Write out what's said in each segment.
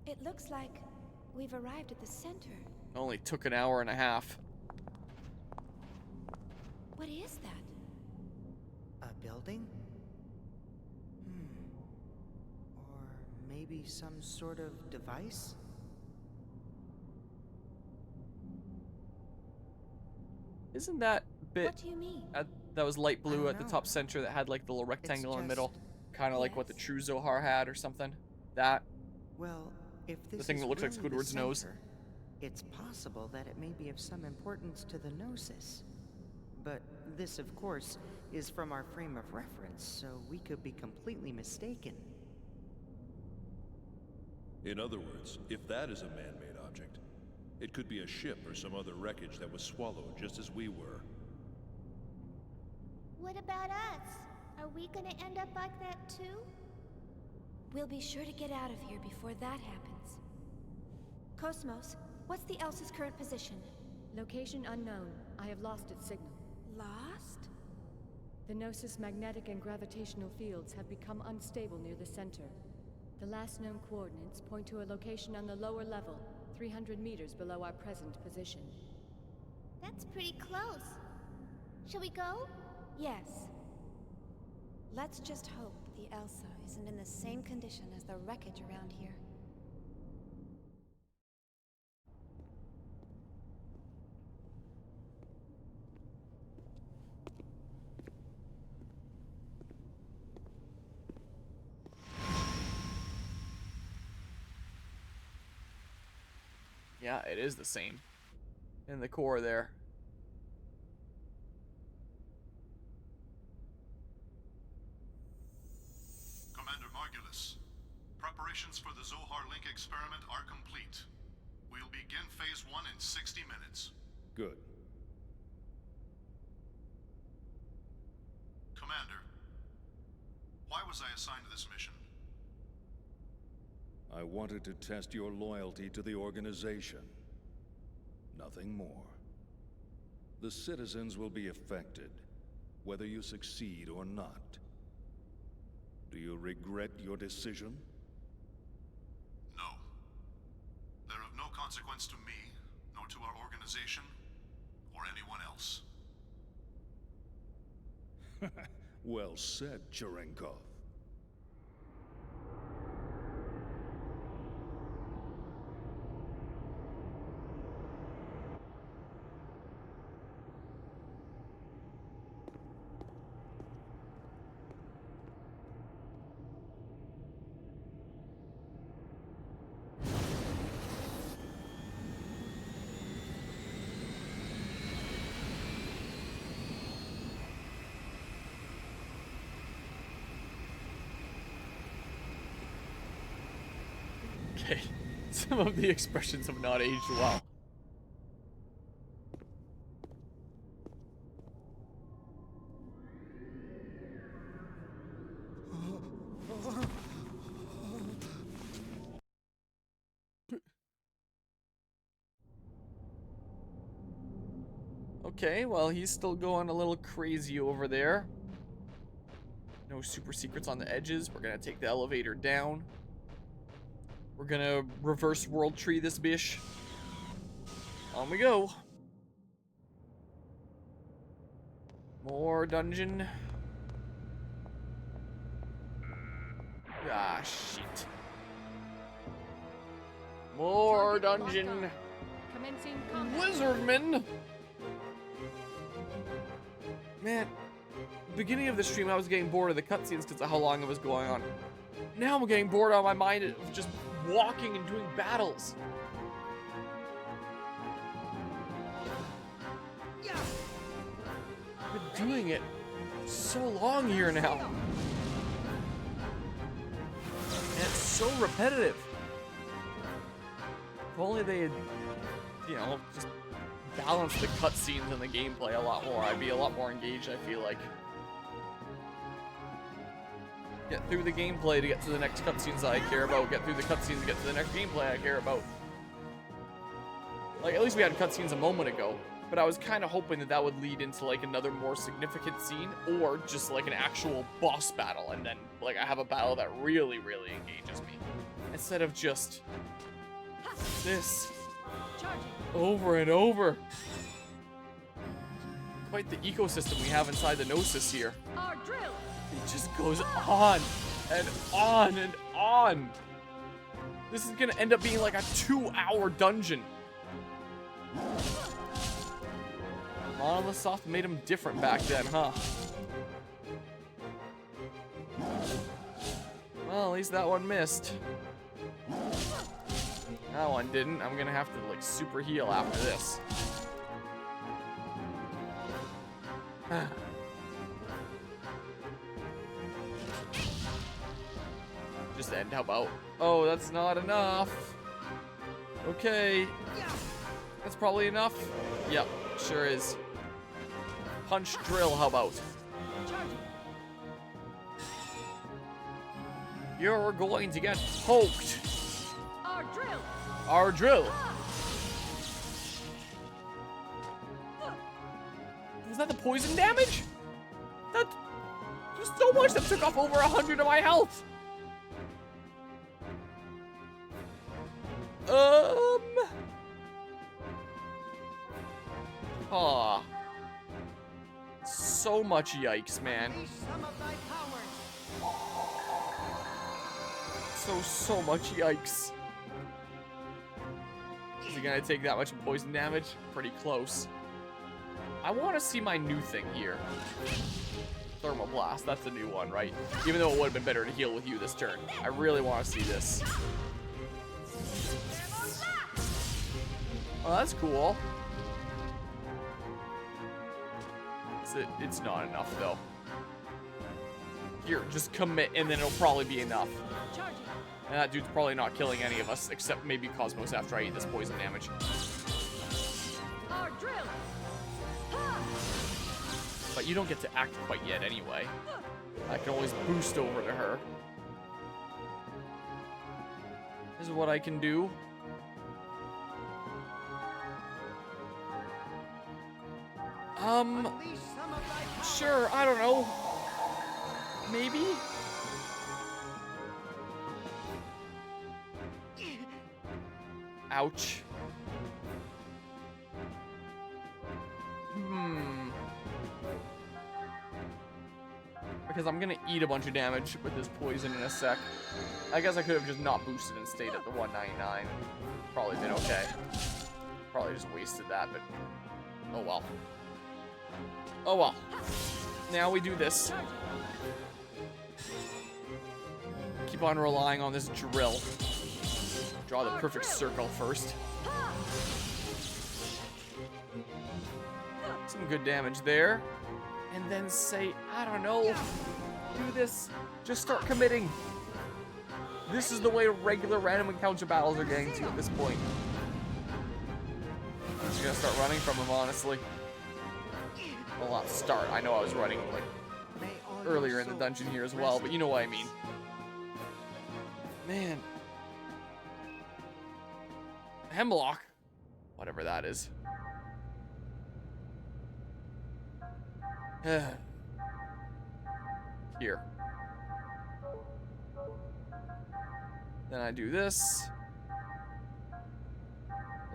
It looks like we've arrived at the center. Only took an hour and a half. What is that? A building? Or maybe some sort of device? Isn't that bit What do you mean? that was light blue I at the don't top know. center that had like the little rectangle in the middle? just- Kind of like what the Yes. true Zohar had or something. That. Well, if this thing is that looks like really the Squidward's nose. center, it's possible that it may be of some importance to the Gnosis. But this, of course, is from our frame of reference, so we could be completely mistaken. In other words, if that is a man-made object, it could be a ship or some other wreckage that was swallowed just as we were. What about us? Are we gonna end up like that too? We'll be sure to get out of here before that happens. Cosmos, what's the Elsa's current position? Location unknown. I have lost its signal. Lost? The Gnosis magnetic and gravitational fields have become unstable near the center. The last known coordinates point to a location on the lower level, 300 meters below our present position. That's pretty close. Shall we go? Yes. Let's just hope the Elsa isn't in the same condition as the wreckage around here. Yeah, it is the same. In the core there. Commander Margulis, preparations for the Zohar Link experiment are complete. We'll begin Phase 1 in 60 minutes. Good. Commander, why was I assigned to this mission? I wanted to test your loyalty to the organization. Nothing more. The citizens will be affected, whether you succeed or not. Do you regret your decision? No. They're of no consequence to me, nor to our organization, or anyone else. Well said, Cherenkov. Okay. Some of the expressions have not aged well. Okay, well, he's still going a little crazy over there. No super secrets on the edges. We're gonna take the elevator down. We're gonna reverse world tree this bish. On we go. More dungeon. Ah, shit. More Target locked dungeon. on. Commencing combat. Wizardman! Man, beginning of the stream I was getting bored of the cutscenes because of how long it was going on. Now I'm getting bored out of my mind of just walking and doing battles. I've been doing it so long here now. And it's so repetitive. If only they had, you know, just balanced the cutscenes and the gameplay a lot more, I'd be a lot more engaged, I feel like. Get through the gameplay to get to the next cutscenes that I care about. Get through the cutscenes to get to the next gameplay I care about. Like, at least we had cutscenes a moment ago. But I was kind of hoping that that would lead into, like, another more significant scene. Or just, like, an actual boss battle. And then, like, I have a battle that really, really engages me. Instead of just this Charging. over and over. Quite the ecosystem we have inside the Gnosis here. Our drill. It just goes on and on and on. This is gonna end up being like a 2-hour dungeon. Monolith Soft made them different back then, huh? Well, at least that one missed. That one didn't. I'm gonna have to like super heal after this. Just end, how about? Oh, that's not enough. Okay. That's probably enough. Yep, sure is. Punch drill, how about? Charging. You're going to get poked. Our drill. Our drill. Was that the poison damage? That... There's so much that took off over 100 of my health. Aw. So much yikes, man. So much yikes. Is he gonna take that much poison damage? Pretty close. I want to see my new thing here. Thermal Blast, that's the new one, right? Even though it would have been better to heal with you this turn. I really want to see this. Oh, that's cool. It's not enough, though. Here, just commit, and then it'll probably be enough. Charging. And that dude's probably not killing any of us, except maybe Cosmos after I eat this poison damage. Our drill. But you don't get to act quite yet anyway. I can always boost over to her. This is what I can do. Sure, I don't know. Maybe? Ouch. Because I'm gonna eat a bunch of damage with this poison in a sec. I guess I could have just not boosted and stayed at the 199. Probably been okay. Probably just wasted that, but oh well. Oh well. Now we do this. Keep on relying on this drill. Draw the perfect circle first. Some good damage there. And then say, I don't know, do this. Just start committing. This is the way regular random encounter battles are getting to at this point. I'm just gonna start running from him, honestly. Well, not start. I know I was running like earlier in the dungeon here as well, but you know what I mean. Man. Hemlock. Whatever that is. Here. Then I do this.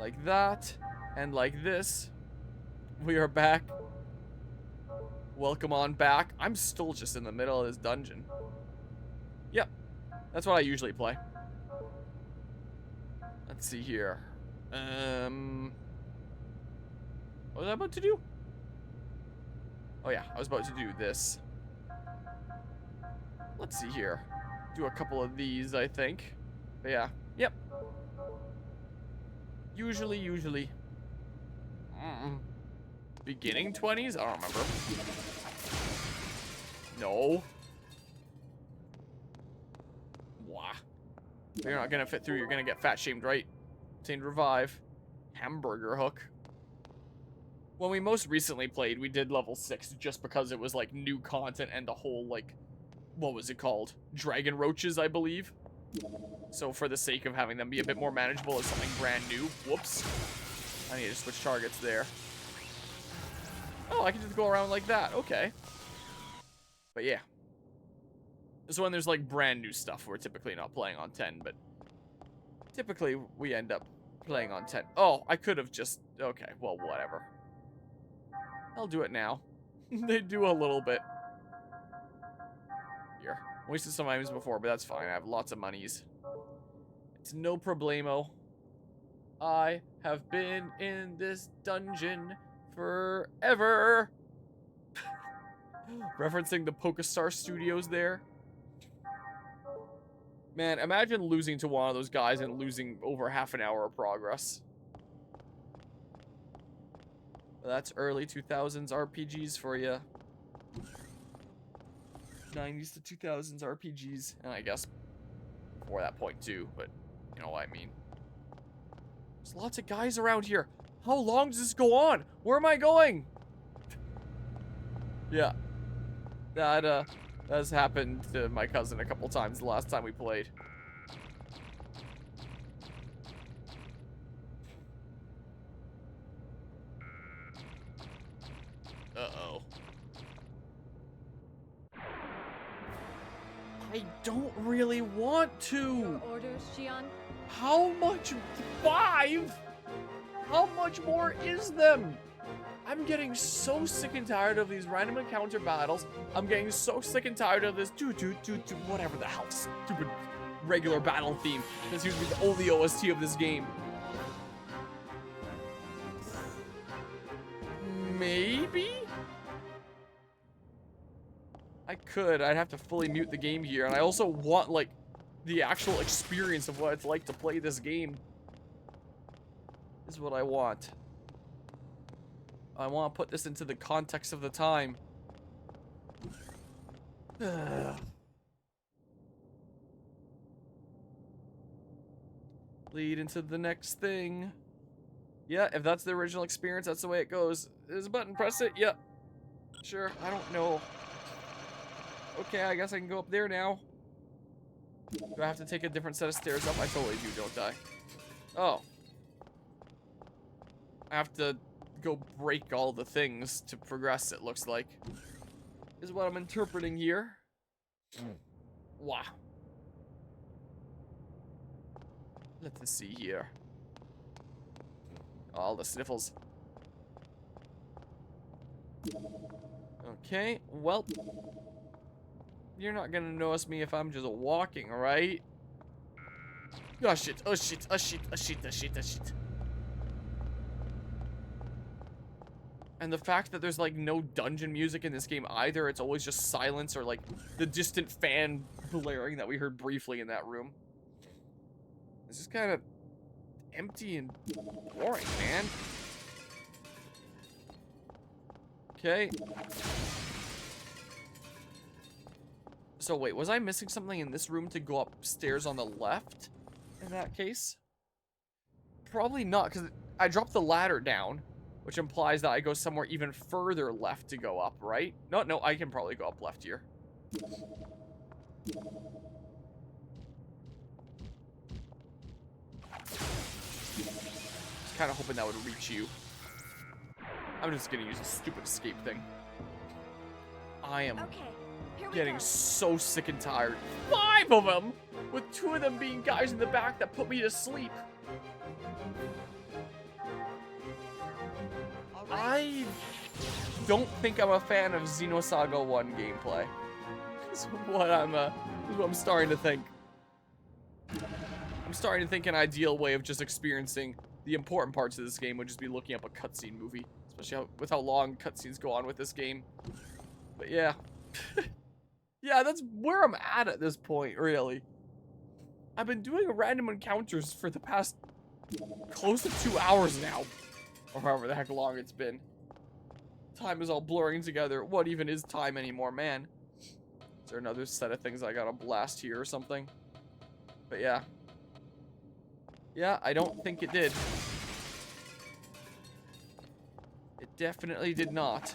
Like that. And like this. We are back. Welcome on back. I'm still just in the middle of this dungeon. Yep. That's what I usually play. Let's see here. What was I about to do? Oh yeah, I was about to do this. Let's see here. Do a couple of these, I think. But yeah, yep. Usually. Beginning 20s? I don't remember. No. Wah. You're not gonna fit through, you're gonna get fat shamed, right? Obtained revive. Hamburger hook. When we most recently played, we did level 6 just because it was like new content and the whole like, what was it called? Dragon roaches, I believe. So for the sake of having them be a bit more manageable as something brand new, whoops. I need to switch targets there. Oh, I can just go around like that, okay. But yeah. So when there's like brand new stuff, we're typically not playing on 10, but Typically, we end up playing on 10. Oh, I could have just... Okay, well, whatever. I'll do it now. They do a little bit. Here. Wasted some items before, but that's fine. I have lots of monies. It's no problemo. I have been in this dungeon forever. Referencing the PokeStar Studios there. Man, imagine losing to one of those guys and losing over half an hour of progress. Well, that's early 2000s RPGs for you. 90s to 2000s RPGs. And I guess before that point too, but you know what I mean. There's lots of guys around here. How long does this go on? Where am I going? Yeah. That has happened to my cousin a couple times the last time we played. Uh-oh. I don't really want to. Your orders, Xian? How much? 5? How much more is them? I'm getting so sick and tired of these random encounter battles. I'm getting so sick and tired of this whatever the hell stupid regular battle theme. That seems to be the only OST of this game. Maybe? I could. I'd have to fully mute the game here. And I also want, like, the actual experience of what it's like to play this game. Is what I want. I want to put this into the context of the time. Lead into the next thing. Yeah, if that's the original experience, that's the way it goes. There's a button, press it. Yep. Sure, I don't know. Okay, I guess I can go up there now. Do I have to take a different set of stairs up? I totally do, don't I? Oh. I have to go break all the things to progress, it looks like. Is what I'm interpreting here. Wow. Let's see here. All the sniffles. Okay, well. You're not gonna notice me if I'm just walking, right? Oh shit, oh shit, oh shit, oh shit, oh shit, oh shit. And the fact that there's like no dungeon music in this game either, it's always just silence or like the distant fan blaring that we heard briefly in that room. It's just kind of empty and boring, man. Okay. So wait, was I missing something in this room to go upstairs on the left in that case? Probably not, because I dropped the ladder down, which implies that I go somewhere even further left to go up, right? No, I can probably go up left here. Just kind of hoping that would reach you. I'm just gonna use a stupid escape thing. I am getting so sick and tired. 5 of them! With 2 of them being guys in the back that put me to sleep. I don't think I'm a fan of Xenosaga 1 gameplay. Is what I'm starting to think. I'm starting to think an ideal way of just experiencing the important parts of this game would just be looking up a cutscene movie, especially with how long cutscenes go on with this game. But yeah. Yeah, that's where I'm at this point, really. I've been doing random encounters for the past close to 2 hours now. Or however the heck long it's been. Time is all blurring together. What even is time anymore, man? Is there another set of things I gotta blast here or something? But yeah. Yeah, I don't think it did. It definitely did not.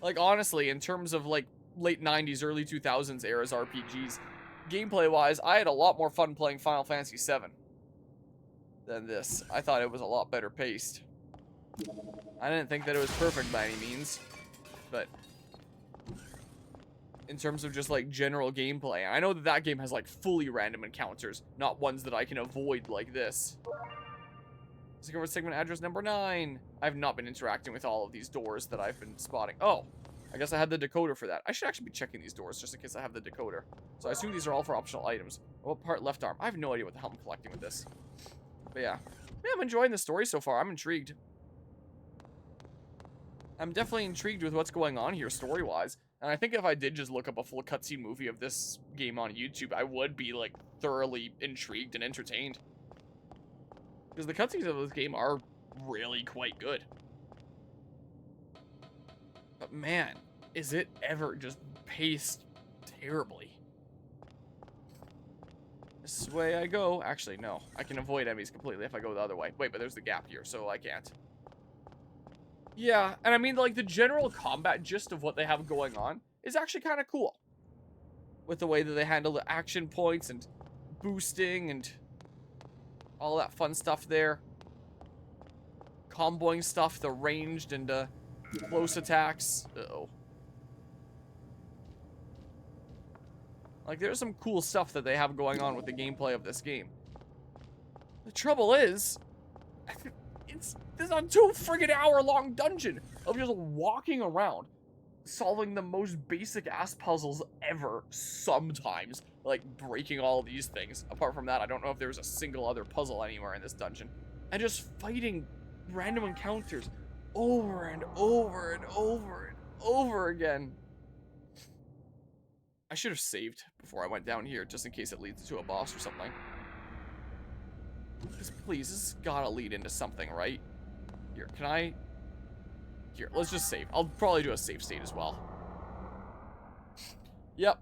Like, honestly, in terms of, like, late 90s, early 2000s eras RPGs, gameplay-wise, I had a lot more fun playing Final Fantasy VII than this. I thought it was a lot better paced. I didn't think that it was perfect by any means, but in terms of just like general gameplay. I know that that game has like fully random encounters, not ones that I can avoid like this. Discover segment address number 9. I've not been interacting with all of these doors that I've been spotting. Oh, I guess I had the decoder for that. I should actually be checking these doors just in case I have the decoder. So I assume these are all for optional items. What part left arm? I have no idea what the hell I'm collecting with this. But yeah. Yeah, I'm enjoying the story so far. I'm intrigued. I'm definitely intrigued with what's going on here story-wise. And I think if I did just look up a full cutscene movie of this game on YouTube, I would be, like, thoroughly intrigued and entertained. Because the cutscenes of this game are really quite good. But man, is it ever just paced terribly. This way I go. Actually, no. I can avoid enemies completely if I go the other way. Wait, but there's the gap here, so I can't. Yeah, and I mean, like, the general combat gist of what they have going on is actually kind of cool. With the way that they handle the action points and boosting and all that fun stuff there. Comboing stuff, the ranged and close attacks. Uh-oh. Like, there's some cool stuff that they have going on with the gameplay of this game. The trouble is, it's a 2 friggin' hour-long dungeon of just walking around, solving the most basic ass puzzles ever sometimes, like breaking all these things. Apart from that, I don't know if there's a single other puzzle anywhere in this dungeon. And just fighting random encounters over and over and over and over again. I should have saved before I went down here, just in case it leads to a boss or something. Because please, this has gotta lead into something, right? Here, can I... Here, let's just save. I'll probably do a save state as well. Yep.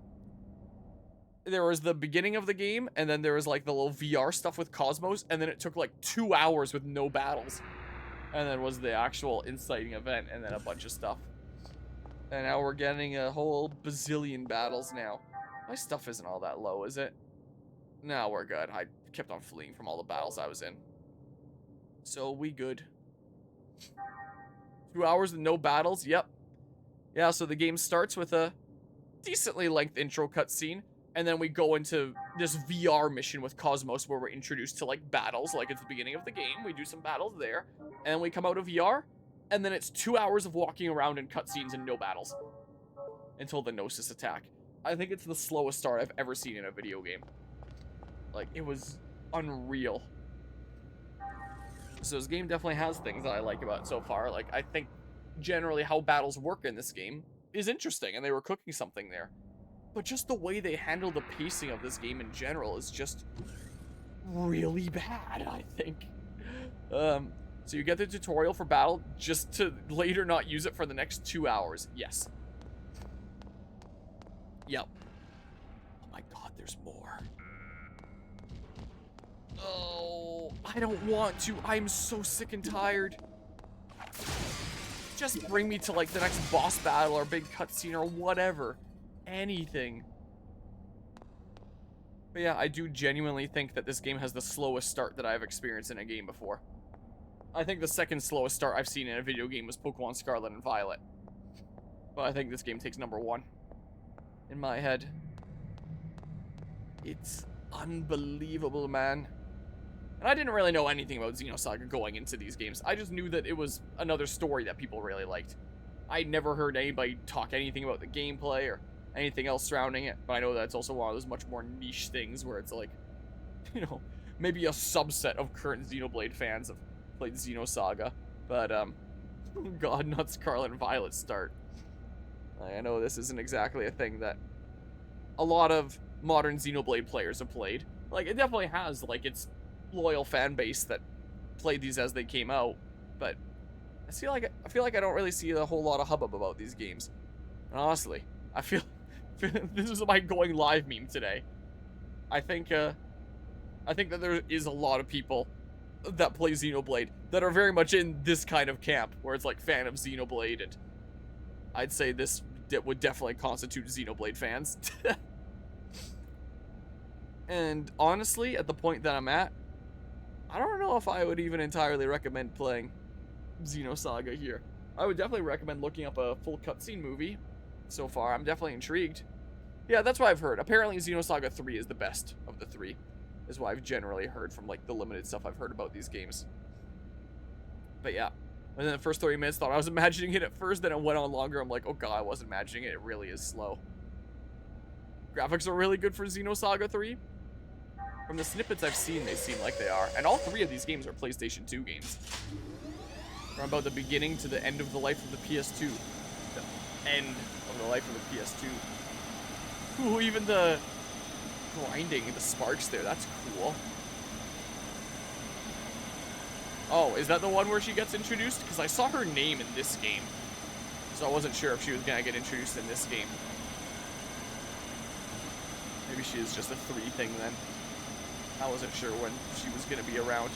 There was the beginning of the game, and then there was like the little VR stuff with Cosmos, and then it took like 2 hours with no battles. And then was the actual inciting event, and then a bunch of stuff. And now we're getting a whole bazillion battles now. My stuff isn't all that low, is it? No, we're good. I kept on fleeing from all the battles I was in. So we good. 2 hours and no battles? Yep. Yeah, so the game starts with a decently length intro cutscene, and then we go into this VR mission with Cosmos where we're introduced to like battles, like it's the beginning of the game. We do some battles there, and we come out of VR, and then it's 2 hours of walking around in cutscenes and no battles until the Gnosis attack. I think it's the slowest start I've ever seen in a video game. Like, it was unreal. So this game definitely has things that I like about it so far. Like, I think generally how battles work in this game is interesting, and they were cooking something there. But just the way they handle the pacing of this game in general is just really bad, I think. So you get the tutorial for battle just to later not use it for the next 2 hours. Yes. Yep. Oh my god, there's more. Oh, I don't want to. I'm so sick and tired. Just bring me to like the next boss battle or big cutscene or whatever. Anything. But yeah, I do genuinely think that this game has the slowest start that I've experienced in a game before. I think the second slowest start I've seen in a video game was Pokemon Scarlet and Violet. But I think this game takes number 1. In my head. It's unbelievable, man. And I didn't really know anything about Xenosaga going into these games. I just knew that it was another story that people really liked. I'd never heard anybody talk anything about the gameplay or anything else surrounding it. But I know that it's also one of those much more niche things where it's like, you know, maybe a subset of current Xenoblade fans have played Xenosaga. But, God, not Scarlet and Violet start. I know this isn't exactly a thing that a lot of modern Xenoblade players have played. Like, it definitely has, like, its loyal fan base that played these as they came out, but I feel like I don't really see a whole lot of hubbub about these games. And honestly, I feel this is my going live meme today. I think that there is a lot of people that play Xenoblade that are very much in this kind of camp where it's like fan of Xenoblade, and I'd say this would definitely constitute Xenoblade fans. And honestly, at the point that I'm at, I don't know if I would even entirely recommend playing Xenosaga here. I would definitely recommend looking up a full cutscene movie. So far, I'm definitely intrigued. Yeah, that's what I've heard. Apparently Xenosaga 3 is the best of the 3. Is what I've generally heard from, like, the limited stuff I've heard about these games. But yeah. And then the first 30 minutes, thought I was imagining it at first, then it went on longer. I'm like, oh god, I wasn't imagining it. It really is slow. Graphics are really good for Xenosaga 3. From the snippets I've seen, they seem like they are. And all 3 of these games are PlayStation 2 games. From about the beginning to the end of the life of the PS2. The end of the life of the PS2. Ooh, even the grinding, the sparks there, that's cool. Oh, is that the one where she gets introduced? Because I saw her name in this game. So I wasn't sure if she was going to get introduced in this game. Maybe she is just a 3 thing then. I wasn't sure when she was going to be around.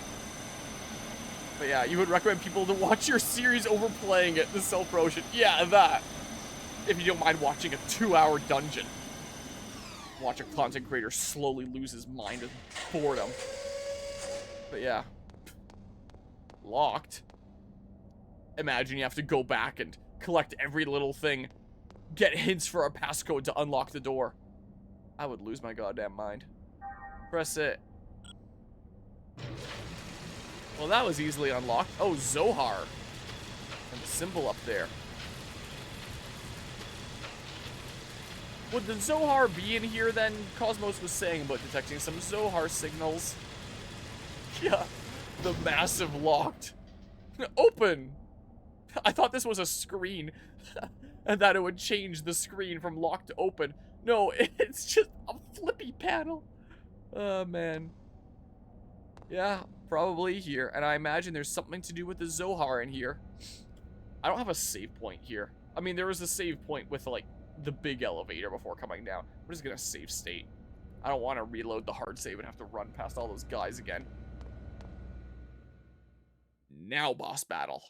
But yeah, you would recommend people to watch your series over playing it, the self-promotion. Yeah, that. If you don't mind watching a 2-hour dungeon. Watch a content creator slowly lose his mind with boredom. But yeah. Locked. Imagine you have to go back and collect every little thing. Get hints for a passcode to unlock the door. I would lose my goddamn mind. Press it. Well, that was easily unlocked. Oh, Zohar. And the symbol up there. Would the Zohar be in here then? Cosmos was saying about detecting some Zohar signals. Yeah. The massive locked. Open! I thought this was a screen. And that it would change the screen from locked to open. No, it's just a flippy panel. Oh, man. Yeah, probably here. And I imagine there's something to do with the Zohar in here. I don't have a save point here. I mean, there was a save point with, like, the big elevator before coming down. I'm just gonna save state. I don't want to reload the hard save and have to run past all those guys again. Now boss battle.